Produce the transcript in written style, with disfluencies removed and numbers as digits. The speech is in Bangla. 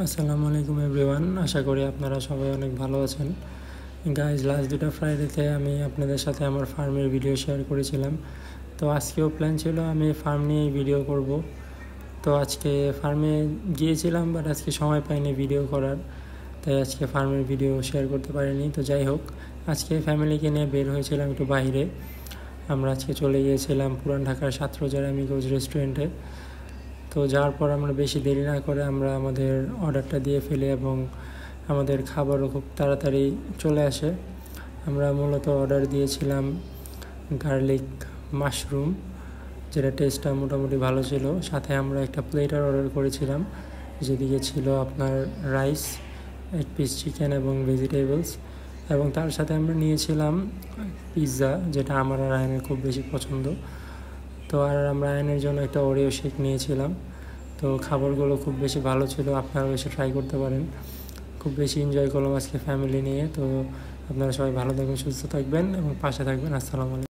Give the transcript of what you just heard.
আসসালামু আলাইকুম এভরিওয়ান, আশা করি আপনারা সবাই অনেক ভালো আছেন। গাইজ, লাস্ট দুটো ফ্রাইডেতে আমি আপনাদের সাথে আমার ফার্মের ভিডিও শেয়ার করেছিলাম। তো আজকেও প্ল্যান ছিল আমি ফার্ম নিয়ে ভিডিও করব। তো আজকে ফার্মে গিয়েছিলাম, বাট আজকে সময় পাইনি ভিডিও করার, তাই আজকে ফার্মের ভিডিও শেয়ার করতে পারিনি। তো যাই হোক, আজকে ফ্যামিলিকে নিয়ে বের হয়েছিলাম একটু বাইরে। আমরা আজকে চলে গিয়েছিলাম পুরান ঢাকার 7 রোজার অ্যামিগোজ রেস্টুরেন্টে। তো যাওয়ার পর আমরা বেশি দেরি না করে আমরা আমাদের অর্ডারটা দিয়ে ফেলি এবং আমাদের খাবারও খুব তাড়াতাড়ি চলে আসে। আমরা মূলত অর্ডার দিয়েছিলাম গার্লিক মাশরুম, যেটা টেস্টটা মোটামুটি ভালো ছিল। সাথে আমরা একটা প্লেটার অর্ডার করেছিলাম, যেদিকে ছিল আপনার রাইস, 1 পিস চিকেন এবং ভেজিটেবলস, এবং তার সাথে আমরা নিয়েছিলাম পিৎজা, যেটা আমার আর আয়নের খুব বেশি পছন্দ। তো আর আমরা আয়নের জন্য একটা ওরিও শেক নিয়েছিলাম। তো খাবারগুলো খুব বেশি ভালো ছিল, আপনারাও এসে ট্রাই করতে পারেন। খুব বেশি এনজয় করলাম আজকে ফ্যামিলি নিয়ে। তো আপনারা সবাই ভালো থাকবেন, সুস্থ থাকবেন এবং পাশে থাকবেন। আসসালামু আলাইকুম।